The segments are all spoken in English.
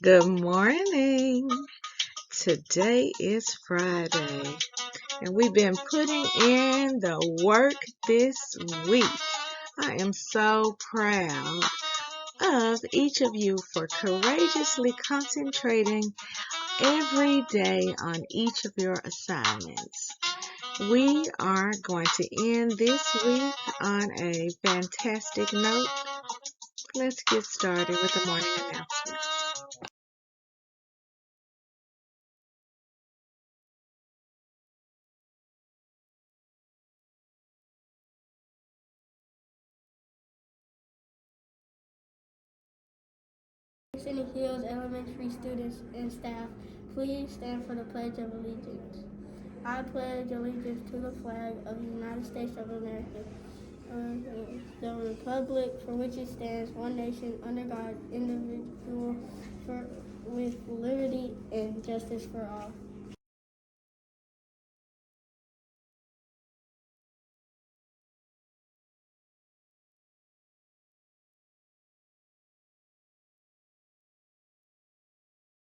Good morning. Today is Friday, and we've been putting in the work this week. I am so proud of each of you for courageously concentrating every day on each of your assignments. We are going to end this week on a fantastic note. Let's get started with the morning announcement. Scenic Hills Elementary students and staff, please stand for the Pledge of Allegiance. I pledge allegiance to the flag of the United States of America, the republic for which it stands, one nation, under God, indivisible, with liberty and justice for all.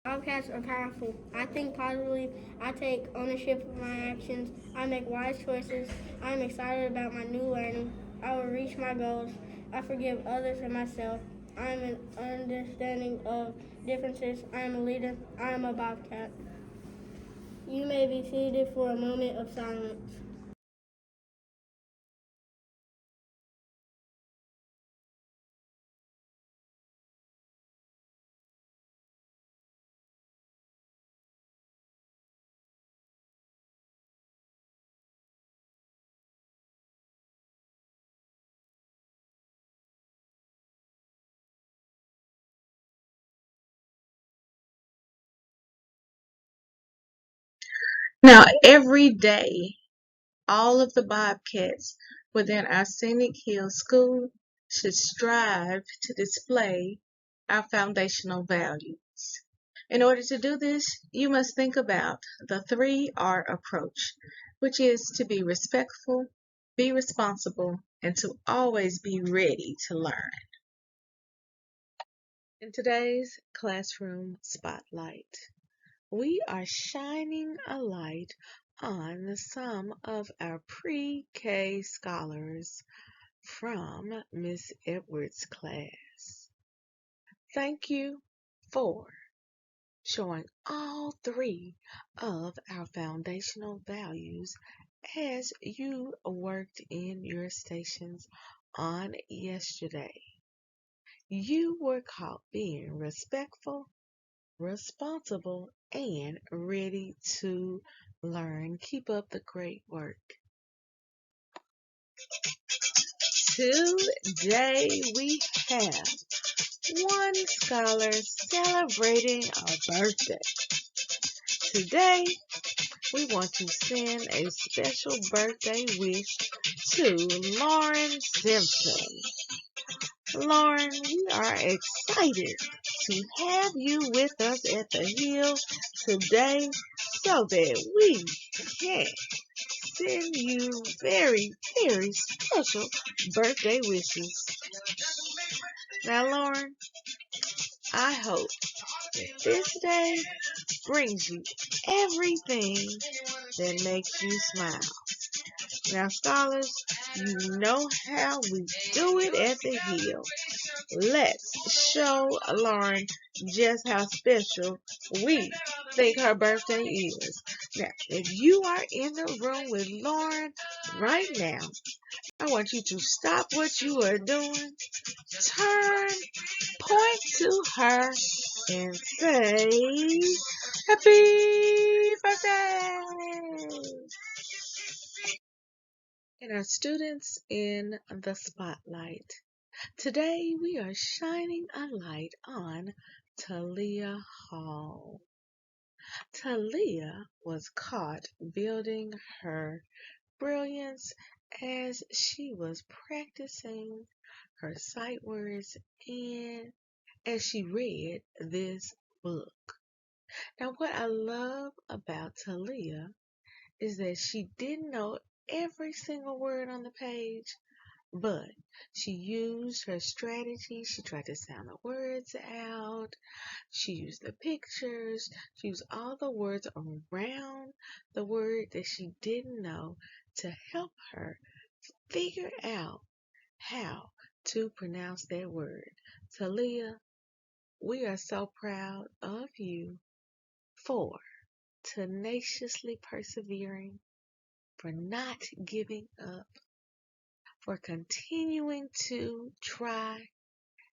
Bobcats are powerful. I think positively. I take ownership of my actions. I make wise choices. I'm excited about my new learning. I will reach my goals. I forgive others and myself. I'm an understanding of differences. I am a leader. I am a Bobcat. You may be seated for a moment of silence. Now, every day, all of the Bobcats within our Scenic Hills School should strive to display our foundational values. In order to do this, you must think about the 3R approach, which is to be respectful, be responsible, and to always be ready to learn. In today's classroom spotlight, we are shining a light on some of our pre-K scholars from Miss Edwards' class. Thank you for showing all 3 of our foundational values as you worked in your stations on yesterday. You were caught being respectful, responsible, and ready to learn. Keep up the great work. Today we have one scholar celebrating a birthday. Today we want to send a special birthday wish to Lauren Simpson. Lauren, we are excited to have you with us at the Hill today so that we can send you very, very special birthday wishes. Now, Lauren, I hope that this day brings you everything that makes you smile. Now, scholars, you know how we do it at the Hill. Let's show Lauren just how special we think her birthday is. Now, if you are in the room with Lauren right now, I want you to stop what you are doing, turn, point to her, and say, Happy birthday! And our students in the spotlight. Today we are shining a light on Talia Hall. Talia was caught building her brilliance as she was practicing her sight words and as she read this book. Now, what I love about Talia is that she didn't know every single word on the page, but she used her strategy. She tried to sound the words out. She used the pictures. She used all the words around the word that she didn't know to help her figure out how to pronounce that word. Talia, we are so proud of you for tenaciously persevering, for not giving up, for continuing to try.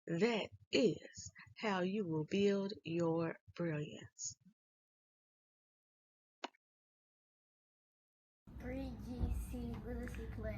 That is how you will build your brilliance. 3GC Literacy Pledge.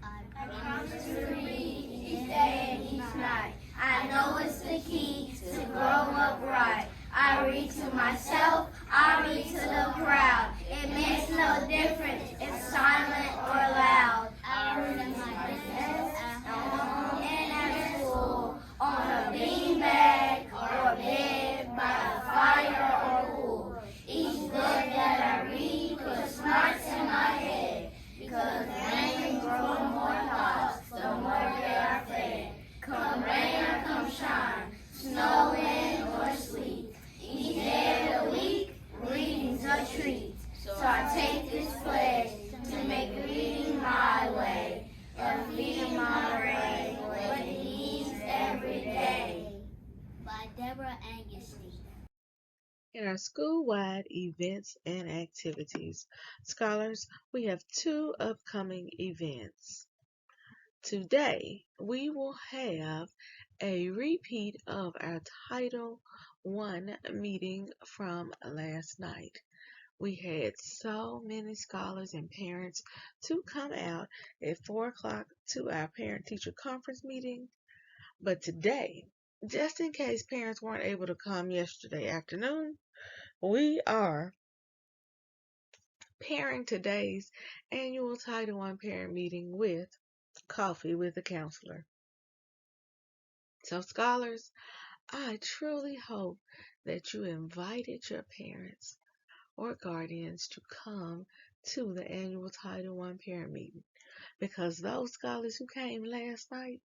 I promise to read each day and each night. I know it's the key to grow up right. I read to myself, I read to the crowd. It makes no difference if silent or loud. I read at my desk, at home, and at school, on a beanbag or a bed, by a fire or pool. Each book that I read puts smarts in my head, because rain grow more thoughts, the more they are fed. Come rain or come shine, snow, wind, or sleet, each day of the week, reading's a treat. So I take this pledge to make reading my way, and feeding my brain what it needs every day. By Deborah Angus. In our school-wide events and activities, scholars, we have 2 upcoming events. Today, we will have a repeat of our Title I meeting from last night. We had so many scholars and parents to come out at 4 o'clock to our parent-teacher conference meeting. But today, just in case parents weren't able to come yesterday afternoon, we are pairing today's annual Title I parent meeting with Coffee with a Counselor. So, scholars, I truly hope that you invited your parents or guardians to come to the annual Title I parent meeting, because those scholars who came last night,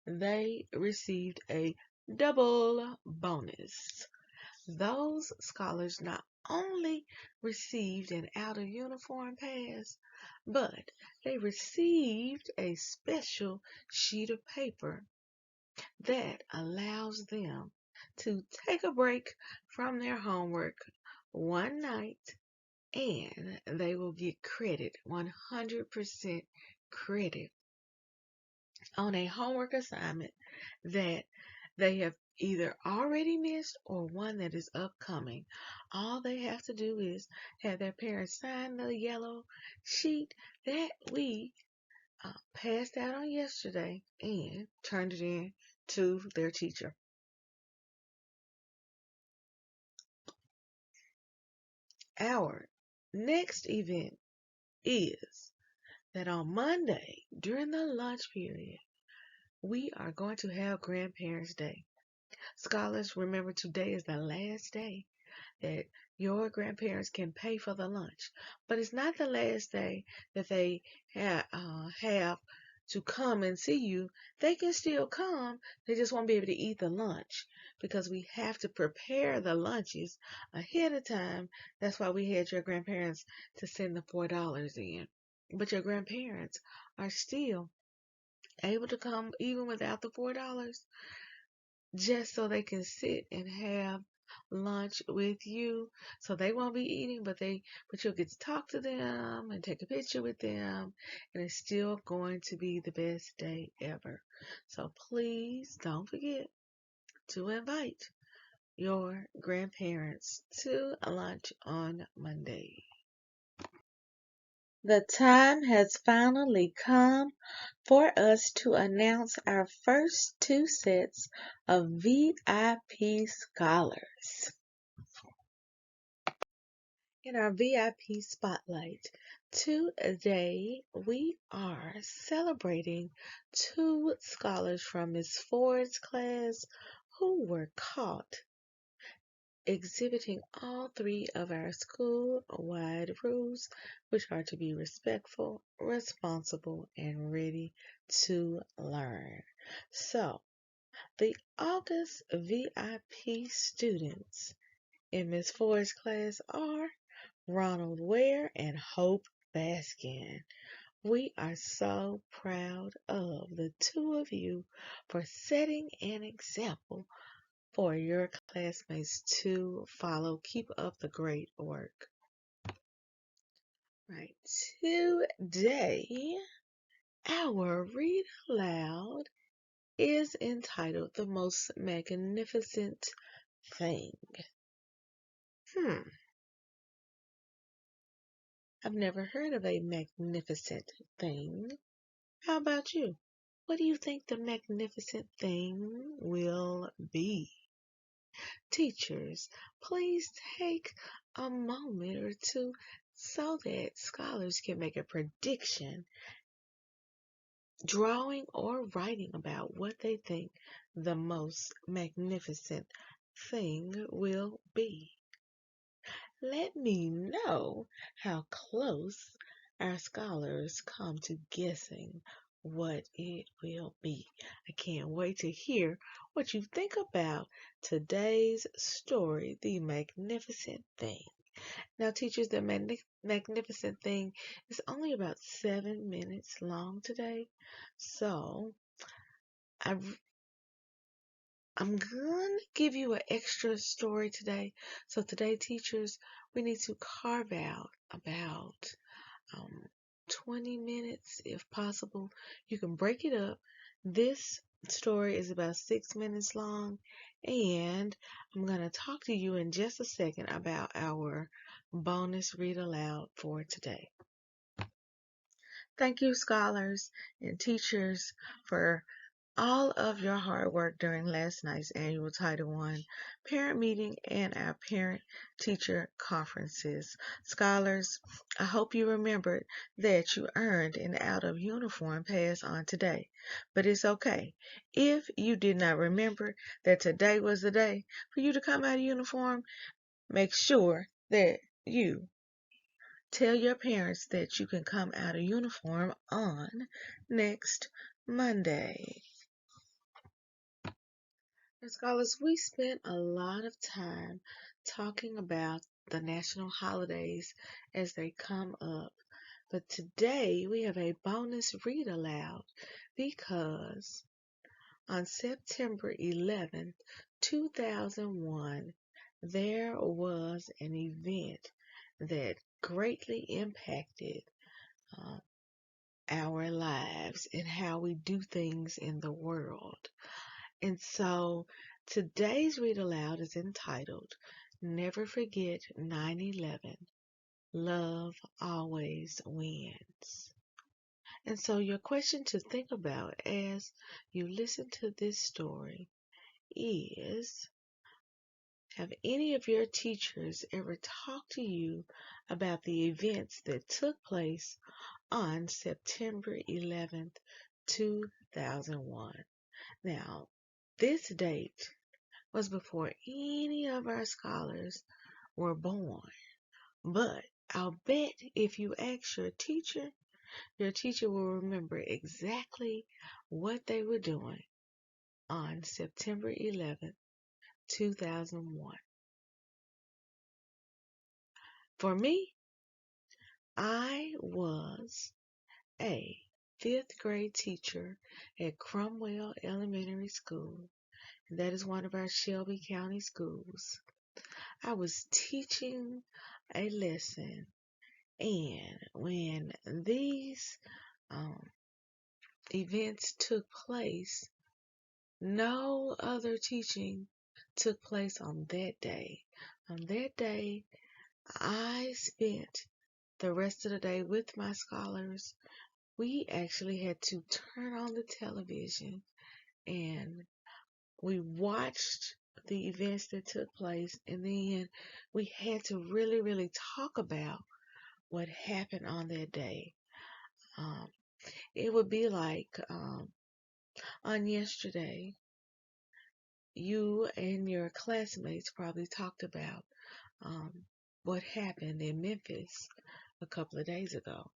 they received a double bonus. Those scholars not only received an out-of-uniform pass, but they received a special sheet of paper that allows them to take a break from their homework one night, and they will get credit, 100% credit, on a homework assignment that they have either already missed or one that is upcoming. All they have to do is have their parents sign the yellow sheet that we passed out on yesterday and turned it in to their teacher. Our next event is that on Monday, during the lunch period, we are going to have Grandparents' Day. Scholars, remember today is the last day that your grandparents can pay for the lunch. But it's not the last day that they have to come and see you. They can still come. They just won't be able to eat the lunch, because we have to prepare the lunches ahead of time. That's why we had your grandparents to send the $4 in. But your grandparents are still able to come even without the $4, just so they can sit and have lunch with you. So they won't be eating, but you'll get to talk to them and take a picture with them, and it's still going to be the best day ever. So please don't forget to invite your grandparents to lunch on Monday. The time has finally come for us to announce our first 2 sets of VIP scholars. In our VIP spotlight, today we are celebrating 2 scholars from Miss Ford's class who were caught exhibiting all three of our school-wide rules, which are to be respectful, responsible, and ready to learn. So, the August VIP students in Miss Ford's class are Ronald Ware and Hope Baskin. We are so proud of the two of you for setting an example for your classmates to follow. Keep up the great work. Right. Today, our read aloud is entitled The Most Magnificent Thing. I've never heard of a magnificent thing. How about you? What do you think the magnificent thing will be? Teachers, please take a moment or two so that scholars can make a prediction, drawing or writing about what they think the most magnificent thing will be. Let me know how close our scholars come to guessing what it will be. I can't wait to hear what you think about today's story, The Magnificent Thing. Now, teachers, the magnificent thing is only about 7 minutes long today, so I'm going to give you an extra story today. So today, teachers, we need to carve out about 20 minutes if possible. You can break it up. This story is about 6 minutes long, and I'm going to talk to you in just a second about our bonus read aloud for today. Thank you, scholars and teachers, for all of your hard work during last night's annual Title I parent meeting and our parent-teacher conferences. Scholars, I hope you remembered that you earned an out-of-uniform pass on today. But it's okay. If you did not remember that today was the day for you to come out of uniform, make sure that you tell your parents that you can come out of uniform on next Monday. And scholars, we spent a lot of time talking about the national holidays as they come up. But today we have a bonus read aloud because on September 11th, 2001, there was an event that greatly impacted our lives and how we do things in the world. And so today's read aloud is entitled Never Forget 9/11. Love Always Wins. And so your question to think about as you listen to this story is, have any of your teachers ever talked to you about the events that took place on September 11th, 2001? Now, this date was before any of our scholars were born. But I'll bet if you ask your teacher will remember exactly what they were doing on September 11th, 2001. For me, I was a 5th grade teacher at Cromwell Elementary School. And that is one of our Shelby County schools. I was teaching a lesson, and when these events took place, no other teaching took place on that day. On that day, I spent the rest of the day with my scholars. We actually had to turn on the television and we watched the events that took place, and then we had to really talk about what happened on that day. It would be like on yesterday, you and your classmates probably talked about um, what happened in Memphis a couple of days ago.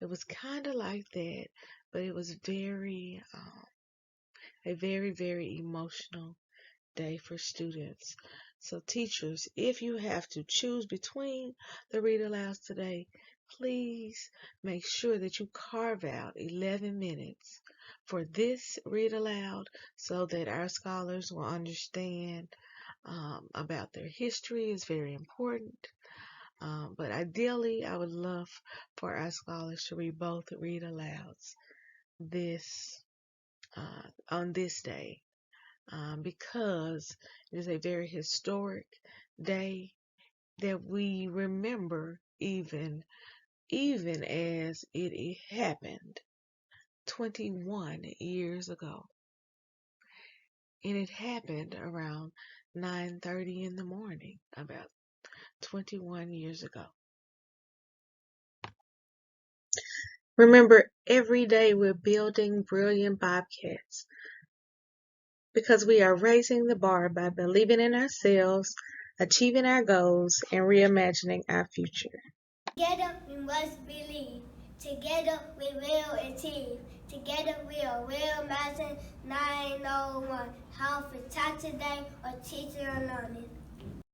It was kind of like that, but it was a very, very emotional day for students. So teachers, if you have to choose between the read alouds today, please make sure that you carve out 11 minutes for this read aloud so that our scholars will understand about their history is very important. But ideally, I would love for our scholars to read both read alouds this on this day because it is a very historic day that we remember even as it happened 21 years ago. And it happened around 9:30 in the morning, about 21 years ago. Remember, every day we're building brilliant Bobcats because we are raising the bar by believing in ourselves, achieving our goals, and reimagining our future. Together we must believe. Together we will achieve. Together we will imagine 901. How for taught today or teaching or learning.